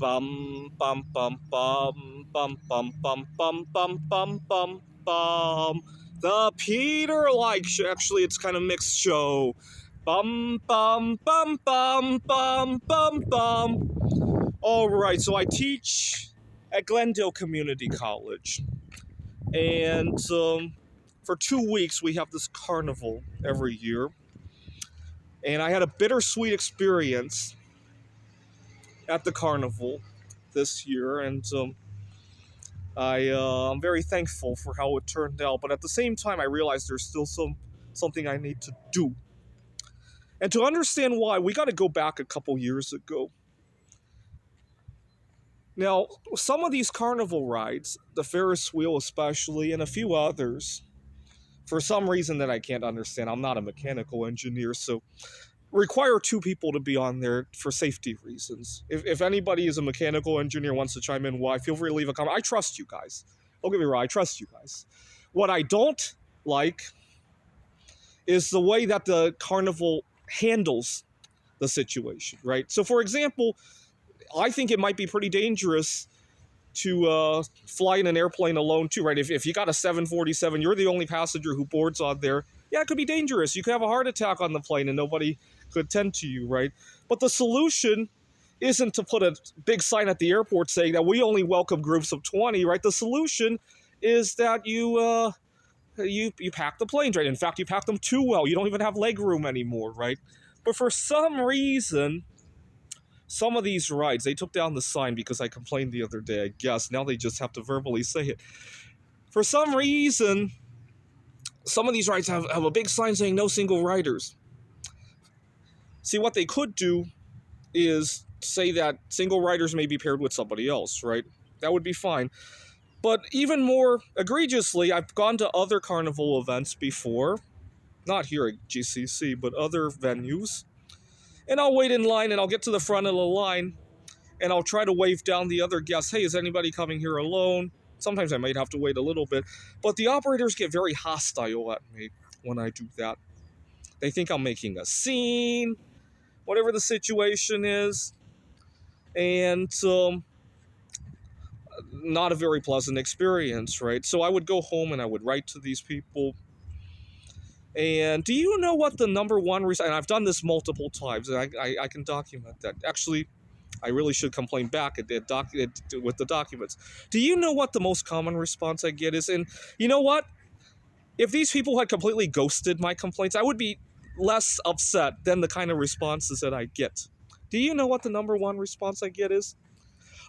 Bum bum bum bum bum bum bum bum bum bum bum bum. The Peter like show. Actually, it's kind of mixed show. Bum bum bum bum bum bum bum. All right, so I teach at Glendale Community College, and for 2 weeks we have this carnival every year, and I had a bittersweet experience at the carnival this year, and I'm very thankful for how it turned out. But at the same time, I realized there's still something I need to do. And to understand why, we got to go back a couple years ago. Now, some of these carnival rides, the Ferris wheel especially, and a few others, for some reason that I can't understand, I'm not a mechanical engineer, so require two people to be on there for safety reasons. If anybody is a mechanical engineer wants to chime in, why, feel free to leave a comment. I trust you guys. Don't get me wrong, I trust you guys. What I don't like is the way that the carnival handles the situation, right? So, for example, I think it might be pretty dangerous to fly in an airplane alone too, right? If you got a 747, you're the only passenger who boards on there. Yeah, it could be dangerous. You could have a heart attack on the plane and nobody could tend to you, right? But the solution isn't to put a big sign at the airport saying that we only welcome groups of 20, right? The solution is that you pack the planes, right? In fact, you pack them too well. You don't even have leg room anymore, right? But for some reason, some of these rides, they took down the sign because I complained the other day, I guess. Now they just have to verbally say it. For some reason, some of these rides have a big sign saying no single riders. See, what they could do is say that single riders may be paired with somebody else, right? That would be fine. But even more egregiously, I've gone to other carnival events before, not here at GCC, but other venues, and I'll wait in line and I'll get to the front of the line and I'll try to wave down the other guests, hey, is anybody coming here alone? Sometimes I might have to wait a little bit, but the operators get very hostile at me when I do that. They think I'm making a scene, whatever the situation is, and not a very pleasant experience, right? So I would go home and I would write to these people. And do you know what the number one reason? And I've done this multiple times, and I can document that. Actually, I really should complain back with the documents. Do you know what the most common response I get is? And you know what? If these people had completely ghosted my complaints, I would be less upset than the kind of responses that I get. Do you know what the number one response I get is?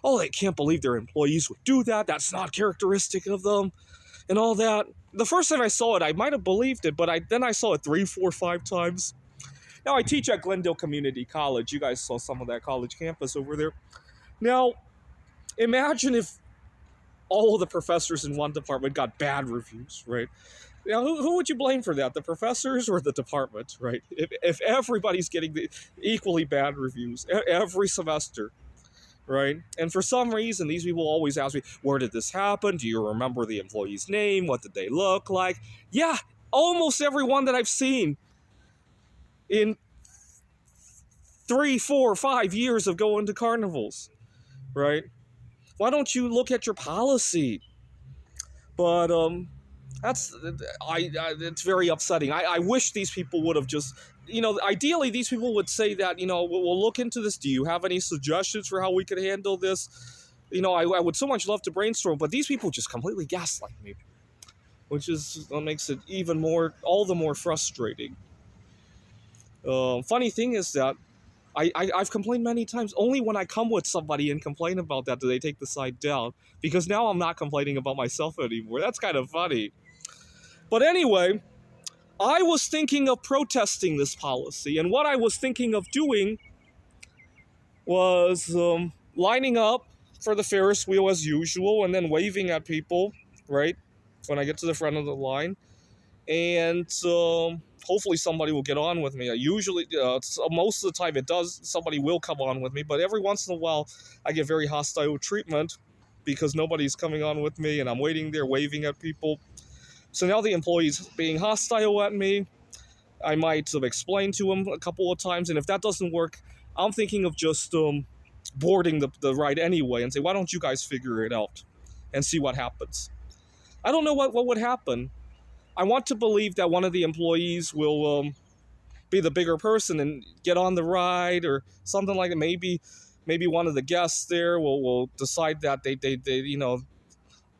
Oh, they can't believe their employees would do that. That's not characteristic of them, and all that. The first time I saw it, I might have believed it, but then I saw it 3, 4, 5 times. Now, I teach at Glendale Community College. You guys saw some of that college campus over there. Now, imagine if all of the professors in one department got bad reviews, right? Now, who would you blame for that? The professors or the department, right? If everybody's getting the equally bad reviews every semester, right? And for some reason, these people always ask me, where did this happen? Do you remember the employee's name? What did they look like? Yeah, almost everyone that I've seen in 3, 4, 5 years of going to carnivals, right? Why don't you look at your policy? But it's very upsetting. I wish these people would have just, ideally these people would say that, we'll look into this. Do you have any suggestions for how we could handle this? I would so much love to brainstorm, but these people just completely gaslight me, which is what makes it even more, all the more frustrating. Funny thing is that I've complained many times. Only when I come with somebody and complain about that do they take the side down, because now I'm not complaining about myself anymore. That's kind of funny. But anyway, I was thinking of protesting this policy, and what I was thinking of doing was lining up for the Ferris wheel as usual and then waving at people, right, when I get to the front of the line. And hopefully somebody will get on with me. Usually, most of the time it does, somebody will come on with me, but every once in a while I get very hostile treatment because nobody's coming on with me and I'm waiting there waving at people. So now the employee's being hostile at me. I might have explained to him a couple of times, and if that doesn't work, I'm thinking of just boarding the ride anyway and say, why don't you guys figure it out and see what happens? I don't know what would happen. I want to believe that one of the employees will be the bigger person and get on the ride or something like that. Maybe one of the guests there will decide that they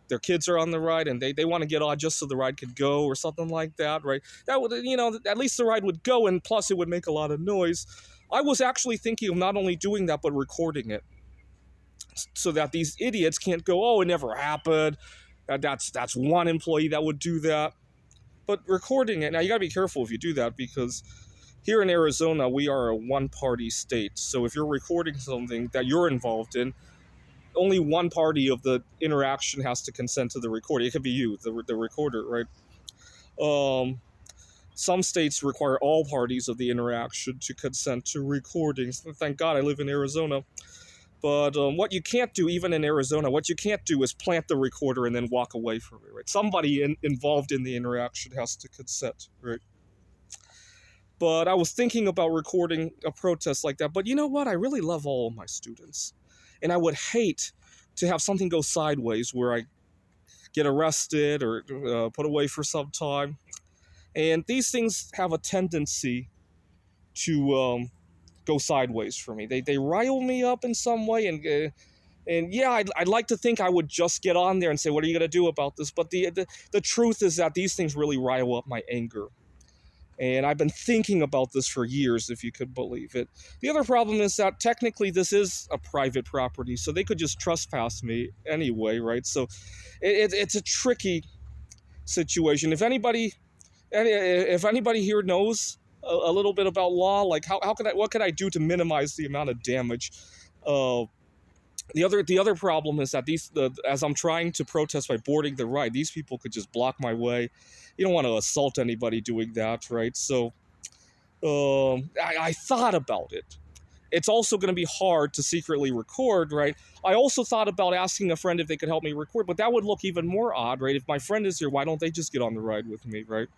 their kids are on the ride and they want to get on just so the ride could go or something like that, right? That would, at least the ride would go, and plus it would make a lot of noise. I was actually thinking of not only doing that but recording it so that these idiots can't go, oh, it never happened. That's one employee that would do that. But recording it, now you gotta be careful if you do that, because here in Arizona, we are a one-party state. So if you're recording something that you're involved in, only one party of the interaction has to consent to the recording. It could be you, the recorder, right? Um, some states require all parties of the interaction to consent to recordings. Thank God I live in Arizona. But what you can't do, even in Arizona, what you can't do is plant the recorder and then walk away from it, right? Somebody involved in the interaction has to consent, right? But I was thinking about recording a protest like that. But you know what? I really love all of my students. And I would hate to have something go sideways where I get arrested or put away for some time. And these things have a tendency to go sideways for me. They rile me up in some way, and yeah, I'd like to think I would just get on there and say, what are you going to do about this? But the truth is that these things really rile up my anger. And I've been thinking about this for years, if you could believe it. The other problem is that technically this is a private property, so they could just trespass me anyway, right? So it's a tricky situation. If anybody here knows a little bit about law, like what could I do to minimize the amount of damage? The other problem is that as I'm trying to protest by boarding the ride, these people could just block my way. You don't want to assault anybody doing that, right? So I thought about it. It's also going to be hard to secretly record, right? I also thought about asking a friend if they could help me record, but that would look even more odd, right? If my friend is here, why don't they just get on the ride with me, right?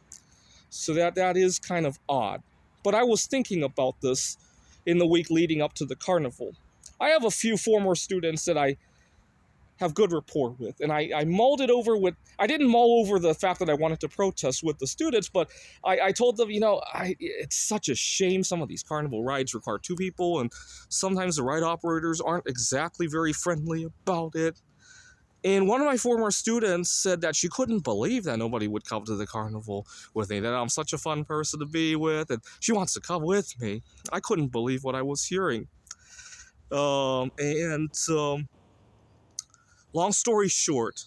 So that is kind of odd. But I was thinking about this in the week leading up to the carnival. I have a few former students that I have good rapport with, and I mulled it over with. I didn't mull over the fact that I wanted to protest with the students, but I told them, it's such a shame some of these carnival rides require two people, and sometimes the ride operators aren't exactly very friendly about it. And one of my former students said that she couldn't believe that nobody would come to the carnival with me, that I'm such a fun person to be with, and she wants to come with me. I couldn't believe what I was hearing. Long story short,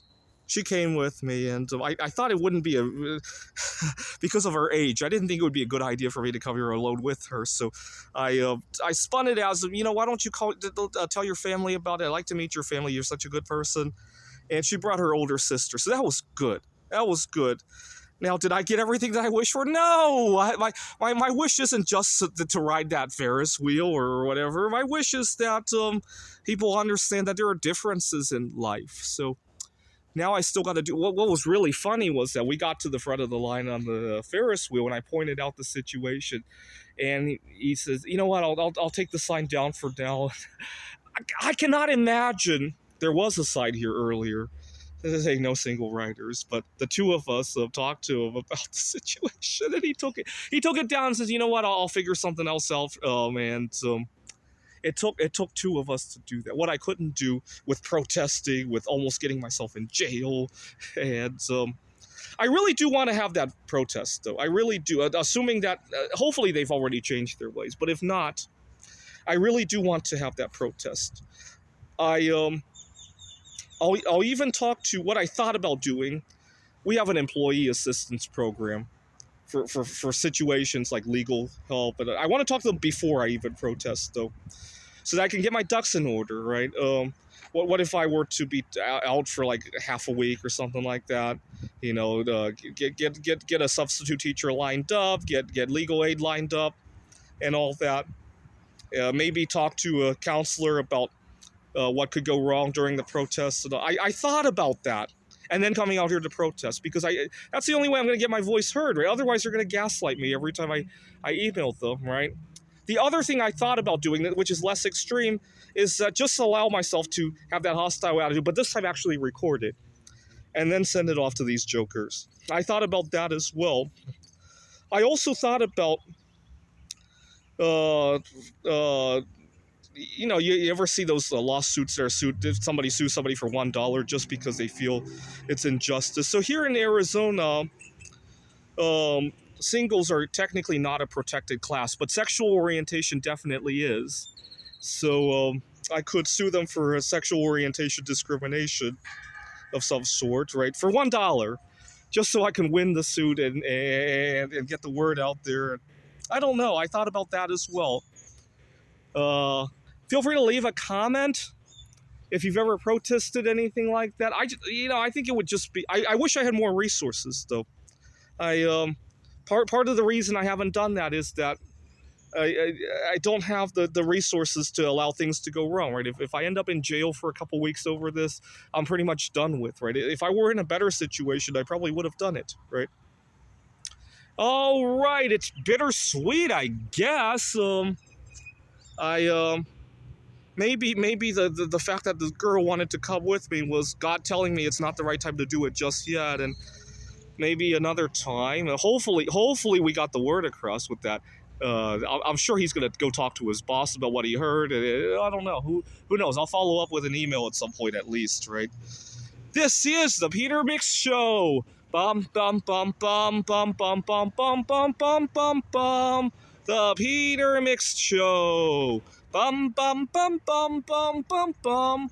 she came with me, and I thought it wouldn't be because of her age. I didn't think it would be a good idea for me to come here alone with her. So I spun it as, why don't you tell your family about it? I'd like to meet your family. You're such a good person. And she brought her older sister. So that was good. That was good. Now, did I get everything that I wished for? No! My wish isn't just to ride that Ferris wheel or whatever. My wish is that people understand that there are differences in life. So now I still got to do... What was really funny was that we got to the front of the line on the Ferris wheel, and I pointed out the situation. And he says, you know what, I'll take the sign down for now. I cannot imagine... There was a sign here earlier saying no single riders, but the two of us talked to him about the situation, and he took it down and says, you know what, I'll figure something else out. And it took two of us to do that. What I couldn't do with protesting, with almost getting myself in jail, and I really do want to have that protest, though. I really do, assuming that hopefully they've already changed their ways. But if not, I really do want to have that protest. I'll even talk to what I thought about doing. We have an employee assistance program for situations like legal help. And I want to talk to them before I even protest, though, so that I can get my ducks in order, right? What if I were to be out for like half a week or something like that? Get a substitute teacher lined up, get legal aid lined up, and all that. Maybe talk to a counselor about what could go wrong during the protests. I thought about that, and then coming out here to protest, because that's the only way I'm going to get my voice heard, right? Otherwise, they're going to gaslight me every time I email them, right? The other thing I thought about doing, which is less extreme, is just allow myself to have that hostile attitude, but this time actually record it and then send it off to these jokers. I thought about that as well. I also thought about, uh, uh, you ever see those lawsuits that are sued, if somebody sues somebody for $1 just because they feel it's injustice. So here in Arizona, singles are technically not a protected class, but sexual orientation definitely is. So I could sue them for a sexual orientation discrimination of some sort, right? For $1, just so I can win the suit and get the word out there. I don't know. I thought about that as well. Feel free to leave a comment if you've ever protested anything like that. I think it would just be. I wish I had more resources, though. Part of the reason I haven't done that is that I don't have the resources to allow things to go wrong, right? If I end up in jail for a couple weeks over this, I'm pretty much done with, right? If I were in a better situation, I probably would have done it, right? All right, it's bittersweet, I guess. Maybe the fact that the girl wanted to come with me was God telling me it's not the right time to do it just yet, and maybe another time. Hopefully we got the word across with that. I'm sure he's gonna go talk to his boss about what he heard. I don't know. Who knows? I'll follow up with an email at some point at least, right? This is the Peter Mix Show. Bum bum bum bum bum bum bum bum bum bum bum bum. The Peter Mix Show. Bum bum bum bum bum bum bum.